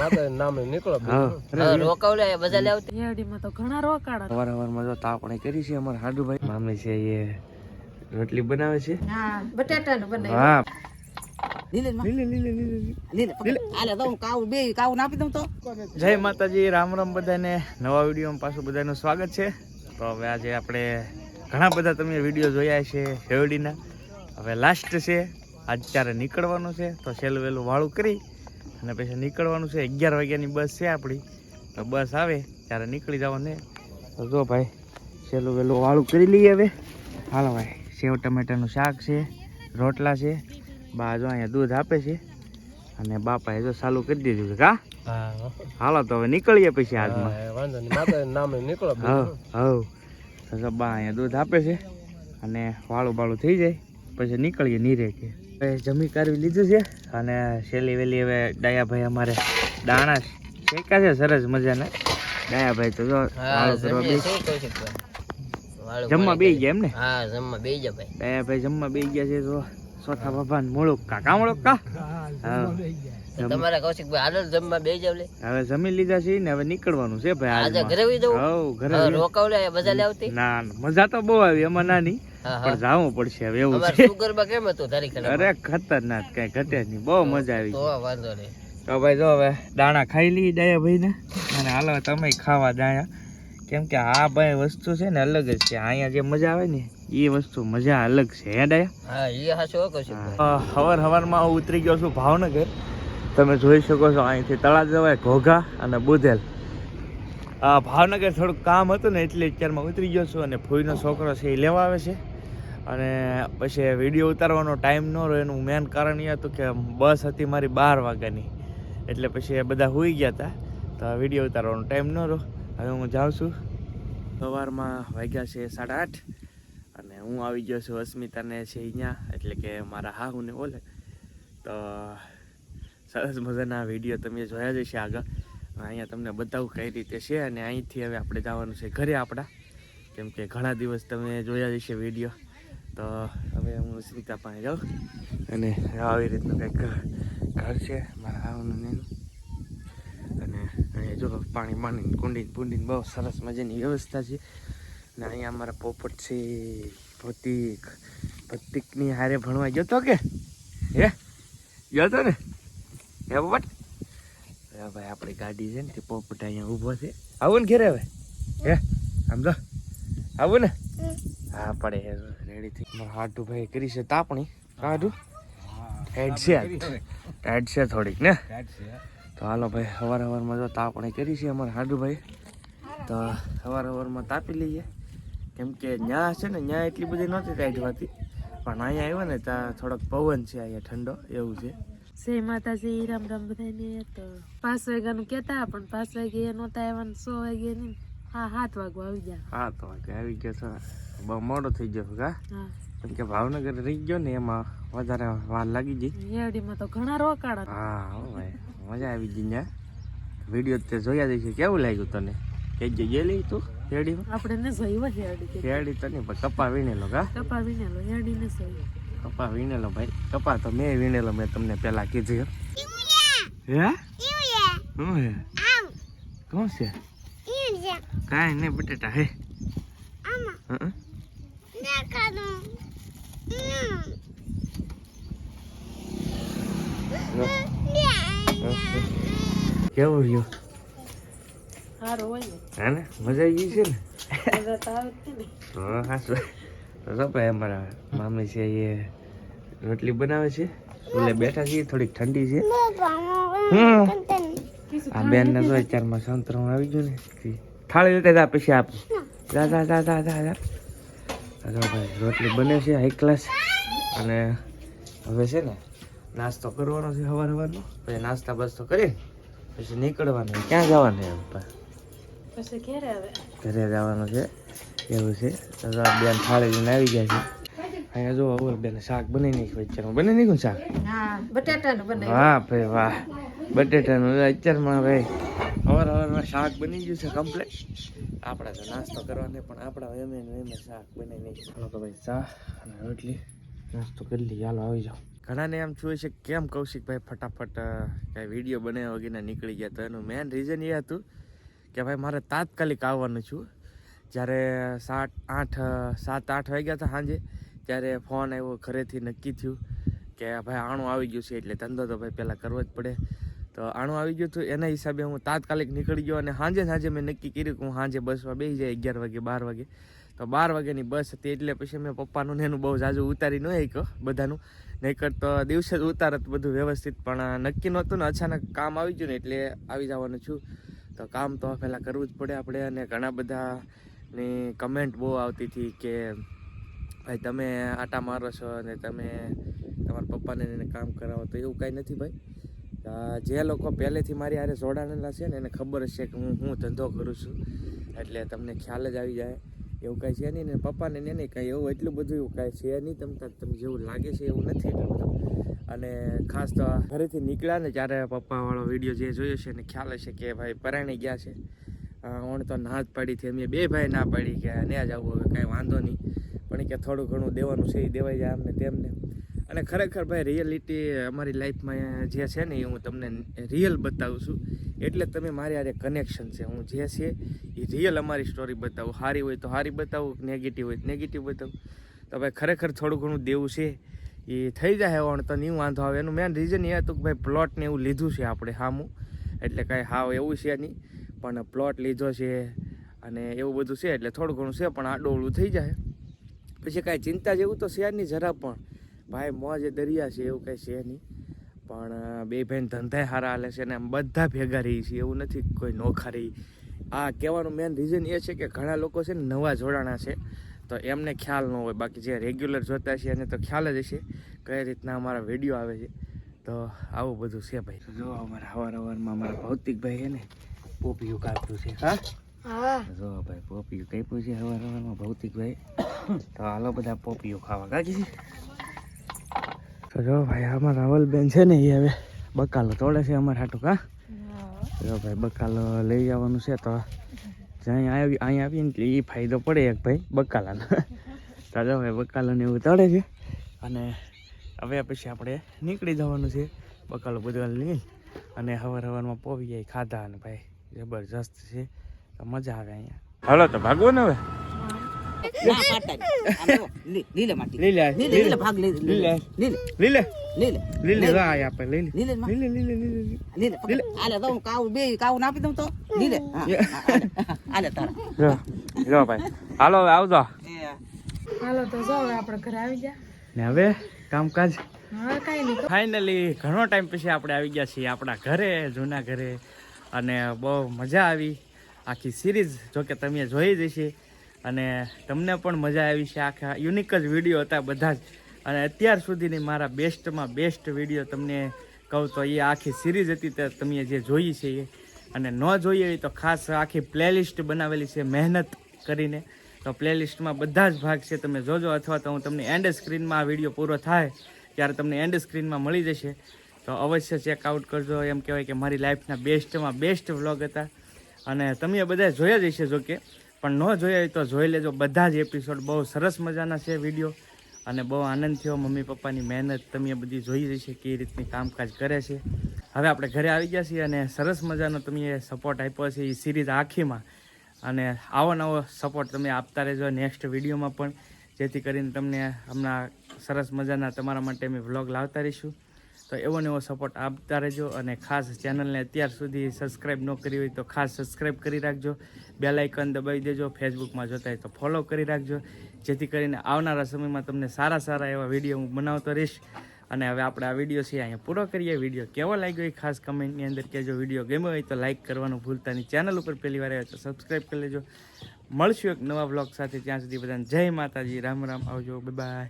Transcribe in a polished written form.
નામે નીકળો રોકાવલે બજાર આવતી હેડીમાં તો ઘણા રોકાડા સવારમાં જો તાપણે કરી છે અમારા હાડુભાઈ મામલી છે એ રોટલી બનાવે છે. હા બટાટાનું બનાવ્યું. હા જય માતાજી, રામ રામ બધાને. નવા વિડીયોમાં પાછું બધાનું સ્વાગત છે. તો હવે આજે આપણે ઘણા બધા તમે વિડીયો જોયા છે શેરડીના. હવે લાસ્ટ છે, અત્યારે નીકળવાનું છે. તો સહેલું વહેલું વાળું કરી અને પછી નીકળવાનું છે. 11 વાગ્યાની બસ છે આપણી. તો બસ આવે ત્યારે નીકળી જવાનું. તો જો ભાઈ સહેલું વહેલું વાળું કરી લઈએ હવે. હાલો ભાઈ, સેવ ટમેટાનું શાક છે, રોટલા છે. બા જો અહીંયા દૂધ આપે છે અને બાપાએ જો ચાલુ કરી દીધું છે. કા હાલો તો હવે નીકળીએ પછી આજમાં. વાંધો નહીં, માતા નામે નીકળો. તો બા અહીંયા દૂધ આપે છે અને વાળું બાળું થઈ જાય પછી નીકળીએ નીરે કે. હવે જમી કાઢવી લીધું છે અને છેલ્લી વેલી હવે ડાયાભાઈ અમારે દાણા શેકા છે સરસ મજાના. ડાયાભાઈ તો જો વાળું કરવા જમવા બેસી ગયા એમ ને? હા જમવા બેસી ગયા ભાઈ. ડાયાભાઈ જમવા બેસી ગયા છે. તો ચોથા બાબા મોળું કાકા મોળું કા તમારા કૌશિકભાઈ હાલ જમવા બેસી જાવ લે. હવે જમી લીધા છે ને હવે નીકળવાનું છે ભાઈ. આજે ઘરે આવી જવું? હા ઘરે રોકાવલે બજાર આવતી? ના મજા તો બહુ આવી એમાં નાની, પણ જાવું પડશે હવે એવું છે. સુગર માં કેમ હતું તારી ખબર? અરે ખતરનાક, કઈ ઘટે નહીં, બહુ મજા આવી. તો વાંધો નહીં. તો ભાઈ જો હવે દાણા ખાઈ લઈ ડાયા ભાઈ ને અને હાલો તમે ખાવા દાણા. કેમ કે આ ભાઈ વસ્તુ છે ને અલગ જ છે. અહીંયા જે મજા આવે ને એ વસ્તુ મજા અલગ છે. હે ડાયા? હા એ હાચો કશું. સવારમાં હું ઉતરી ગયો છું ભાવનગર. તમે જોઈ શકો છો અહીંથી તળાવ જવાય ઘોઘા અને બુધેલ. ભાવનગર થોડુંક કામ હતું ને એટલે અત્યારમાં ઉતરી ગયો છું. અને ફૂઈનો છોકરો છે એ લેવા આવે છે. અને પછી વિડીયો ઉતારવાનો ટાઈમ ન રહ્યો એનું મેન કારણ એ હતું કે બસ હતી મારી 12 વાગ્યાની, એટલે પછી એ બધા સૂઈ ગયા હતા. તો વિડીયો ઉતારવાનો ટાઈમ ન રહ્યો. હવે હું જાઉં છું. સવારમાં વાગ્યા છે 8:30 અને હું આવી ગયો છું અસ્મિતાને છે અહીંયા, એટલે કે મારા હાહુને ઓલે. તો સરસ મજાના વિડીયો તમે જોયા જશે આગળ. અહીંયા તમને બતાવું કઈ રીતે છે. અને અહીંથી હવે આપણે જવાનું છે ઘરે આપણા, કેમ કે ઘણા દિવસ તમે જોયા જશે વિડીયો. તો હવે હું અસ્મિતા પાસે જાઉં અને આવી રીતનું કંઈક ઘર છે મારા હાહુનું એનું. અને અહીંયા જો પાણી કુંડીને બહુ સરસ મજાની વ્યવસ્થા છે. અને અહીંયા અમારા પોપટ છે પ્રતિકની હારે ભણવા ગયો તો કે હે ગયો તો ને હે પોપટ? ભાઈ આપણી ગાડી છે ને તે પોપટ અહીંયા ઊભો છે. આવું ને ઘેરે હવે હે આમ તો આવું ને? હા પડે રેડી થઈ. મારા હાટુ ભાઈ કરી છે તાપણી. હાટુ ટાઈટ છે થોડીક ને. તો હાલો ભાઈ સવારમાં જો તાપણી કરી છે અમારા હાડુભાઈ. તો સવારમાં તાપી લઈએ, કેમ કે ત્યાં છે ને ત્યાં એટલી બધી નહોતી ટાઈટ હોતી, પણ અહીંયા આવ્યો ને ત્યાં થોડોક પવન છે અહીંયા ઠંડો એવું છે. જય માતાજી, રામ રામ બધાને. તો 5 વાગ્યાનું કહેતા પણ 5 વાગે નહોતા આવ્યા, 100 વાગે નહીં. હા 7 વાગે આવી ગયા. 7 વાગે આવી ગયો છો. બહુ મોડો થઈ ગયો કા? હા કેમ કે ભાવનગર રહી ગયો ને એમાં વધારે વાર લાગી ગઈ. હેડીમાં તો ઘણા રોકાડા. હા ભાઈ મજા આવી ગઈ. ત્યાં વિડીયો તે જોયા જશે. કેવું લાગ્યું તને? કઈ જગ્યાએ લઈ તું શેરડીમાં? આપણે ને જોયું હેડી. શેરડી તો નહીં પણ કપા વીણેલો કા? કપા વીણેલો, હેડી ને જોયું. કપા વીણેલો ભાઈ. કપા તો મેં વીણેલો, મેં તમને પેલા કીધું. હે શું હે? કોણ છે? કાંઈ નહીં બટેટા હે. કેવું રહ્યું? સારું હોય ને? હા ને મજા આવી ગઈ છે ને? મજા તો આવે જ ને. તો ભાઈ અમારા મામી છે એ રોટલી બનાવે છે. એટલે બેઠા છીએ, થોડીક ઠંડી છે. આ બેન ને તો 4માં સંતરામાં આવી ગયું ને. થાળી લેતા જા પછી આપું. જા ભાઈ રોટલી બને છે હાઈ ક્લાસ. અને હવે છે ને નાસ્તો કરવાનો છે સવારનો. પછી નાસ્તા બસ્તો કરી પછી નીકળવાનું. ક્યાં જવાનું એમ? પછી ઘરે જવાનું છે એવું છે. તો બેન થાળી લઈને આવી ગયા છે. અહીંયા જો હવે બેન શાક બની નાખ્યું. અત્યારમાં બની નાખ્યું શાક? હા બટાટાનું બનાવ્યું. વાહ ભાઈ વાહ, બટેટાનું. અત્યારમાં ભાઈ સવારમાં શાક બની ગયું છે કમ્પ્લીટ. આપણે તો નાસ્તો કરવાનો પણ આપણા એમ શાક બની નાખ્યું. તો ભાઈ ચા અને રોટલી નાસ્તો કરી લઈએ. હાલો આવી જાઓ. ઘણાને એમ જોયું છે કેમ કૌશિકભાઈ ફટાફટ કાંઈ વિડીયો બનાવ્યા વગેરે નીકળી ગયા. તો એનું મેન રીઝન એ હતું કે ભાઈ મારે તાત્કાલિક આવવાનું છું. જ્યારે 7-8 વાગ્યા હતા સાંજે, ત્યારે ફોન આવ્યો ઘરેથી, નક્કી થયું કે ભાઈ આણું આવી ગયું છે એટલે ધંધો તો ભાઈ પહેલાં કરવો જ પડે. તો આણું આવી ગયું હતું એના હિસાબે હું તાત્કાલિક નીકળી ગયો. અને સાંજે મેં નક્કી કર્યું કે હું સાંજે બસમાં બેસી જાય 11 વાગે 12 વાગે. તો 12 વાગ્યાની બસ હતી એટલે પછી મેં પપ્પાનું ને એનું બહુ ઝાઝું ઉતારી ન શક્યો બધાનું, નહીંકર તો દિવસે જ ઉતારત બધું વ્યવસ્થિત. પણ નક્કી નહોતું ને, અચાનક કામ આવી ગયું ને એટલે આવી જવાનું છું. તો કામ તો પહેલાં કરવું જ પડે આપણે. અને ઘણા બધાની કમેન્ટ બહુ આવતી હતી કે ભાઈ તમે આટા મારો છો અને તમે તમારા પપ્પાને એને કામ કરાવો. તો એવું કાંઈ નથી ભાઈ. જે લોકો પહેલેથી મારી હારે જોડાણેલા છે ને એને ખબર જ છે કે હું ધંધો કરું છું, એટલે તમને ખ્યાલ જ આવી જાય. એવું કાંઈ છે નહીં ને પપ્પાને ને નહીં કાંઈ એવું એટલું બધું એવું કાંઈ છે નહીં. તમને જેવું લાગે છે એવું નથી એટલું બધું. અને ખાસ તો ઘરેથી નીકળ્યા ને ત્યારે પપ્પાવાળો વિડીયો જે જોયો છે એને ખ્યાલ હશે કે ભાઈ પરાણી ગયા છે. ઓણ તો ના જ પાડી હતી અમે બે ભાઈ, ના પાડી કે ને જ આવું, હવે કાંઈ વાંધો નહીં, પણ કે થોડું ઘણું દેવાનું છે એ દેવાઈ જાય આમને તેમને. અને ખરેખર ભાઈ રિયલિટી અમારી લાઈફમાં જે છે ને એ હું તમને રિયલ બતાવું છું. એટલે તમે મારી હારે કનેક્શન છે. હું જે છે એ રિયલ અમારી સ્ટોરી બતાવું. સારી હોય તો સારી બતાવું, નેગેટિવ હોય તો નેગેટિવ બતાવું. તો ભાઈ ખરેખર થોડું ઘણું દેવું છે એ થઈ જાય હોણ તો નહીં વાંધો આવે. એનું મેન રીઝન એ હતું કે ભાઈ પ્લોટ ને એવું લીધું છે આપણે સામું, એટલે કાંઈ હાવ એવું છે નહીં, પણ પ્લોટ લીધો છે અને એવું બધું છે એટલે થોડું ઘણું છે. પણ આડોળું થઈ જાય પછી કાંઈ ચિંતા જેવું તો છે નહીં જરા પણ. ભાઈ મોજ દરિયા છે એવું કાંઈ છે નહીં. પણ બે ભાઈને ધંધા સારા હાલે છે ને આમ બધા ભેગા રહી છે, એવું નથી કોઈ નોખા રહી. આ કહેવાનું મેન રીઝન એ છે કે ઘણા લોકો છે ને નવા જોડાણા છે તો એમને ખ્યાલ ન હોય. બાકી જે રેગ્યુલર જોતા છે એને તો ખ્યાલ જ હશે કઈ રીતના અમારા વિડીયો આવે છે. તો આવું બધું છે ભાઈ. જો અમારા હવારમાં અમારા ભૌતિકભાઈ છે ને પોપિયું કાપતું છે. હા જો ભાઈ પોપિયું કાપ્યું છે હવારમાં ભૌતિકભાઈ. તો હાલો બધા પોપિયું ખાવા કાકી છે. તો જો ભાઈ અમારા અવલબેન છે ને એ હવે બકાલો તોડે છે અમારે હાટું. કા જો ભાઈ બકાલો લઈ જવાનું છે. તો અહીંયા આવીએ ને એ ફાયદો પડે એક ભાઈ બકાલાનો. તો જો ભાઈ બકાલોને એવું તોડે છે અને હવે પછી આપણે નીકળી જવાનું છે બકાલો બધું લઈ. અને હવારમાં પોવી જાય ખાધા અને ભાઈ જબરજસ્ત છે. તો મજા આવે અહીંયા. હાલો તો ભાગવો ને હવે. હાલો હવે આવજો. હાલો તો જો આપણે ઘરે આવી ગયા ને હવે કામકાજ કાંઈ નહીં. ફાઇનલી ઘણો ટાઈમ પછી આપણે આવી ગયા છીએ આપણા ઘરે, જૂના ઘરે. અને બહુ મજા આવી. આખી સિરીઝ જોકે તમે જોઈ જ હશે અને તમને પણ મજા આવી છે. આખા યુનિક જ વિડીયો હતા બધા જ. અને અત્યાર સુધીની મારા બેસ્ટમાં બેસ્ટ વિડીયો તમને કહું તો એ આખી સિરીઝ હતી તે તમે જે જોઈ છે એ. અને ન જોઈએ હોય તો ખાસ આખી પ્લેલિસ્ટ બનાવેલી છે મહેનત કરીને. તો પ્લેલિસ્ટમાં બધા જ ભાગ છે, તમે જોજો. અથવા તો હું તમને એન્ડ સ્ક્રીનમાં આ વિડીયો પૂરો થાય ત્યારે તમને એન્ડ સ્ક્રીનમાં મળી જશે. તો અવશ્ય ચેકઆઉટ કરજો. એમ કહેવાય કે મારી લાઈફના બેસ્ટમાં બેસ્ટ વ્લોગ હતા. અને તમે બધા જોયા જ હશે જોકે, પણ ન જોયા હોય તો જોઈ લેજો. બધા જ એપિસોડ બહુ સરસ મજાના છે વિડીયો. અને બહુ આનંદ થયો. મમ્મી પપ્પાની મહેનત તમે બધી જોઈ જશે કઈ રીતની કામકાજ કરે છે. હવે આપણે ઘરે આવી ગયા છીએ અને સરસ મજાનો તમે સપોર્ટ આપ્યો છે એ સિરીઝ આખીમાં. અને આવો નવો સપોર્ટ તમે આપતા રહેજો નેક્સ્ટ વિડીયોમાં પણ, જેથી કરીને તમને હમણાં સરસ મજાના તમારા માટે અમે વ્લોગ લાવતા રહીશું. તો એવો ને એવો સપોર્ટ આપતા રહેજો. અને ખાસ ચેનલને અત્યાર સુધી સબસ્ક્રાઈબ ન કરી હોય તો ખાસ સબસ્ક્રાઈબ કરી રાખજો. બેલ આઇકન દબાવી દેજો. ફેસબુકમાં જોતા હોય તો ફોલો કરી રાખજો, જેથી કરીને આવનારા સમયમાં તમને સારા એવા વિડીયો હું બનાવતો રહીશ. અને હવે આપણે આ વિડીયો છે અહીંયા પૂરો કરીએ. વિડીયો કેવો લાગ્યો એ ખાસ કમેન્ટની અંદર કહેજો. વિડીયો ગમ્યો હોય તો લાઇક કરવાનું ભૂલતા નહીં. ચેનલ ઉપર પહેલી વાર આવ્યો તો સબસ્ક્રાઈબ કરી લેજો. મળશું એક નવા વ્લોગ સાથે. ત્યાં સુધી બધાને જય માતાજી, રામ રામ, આવજો, બાય બાય.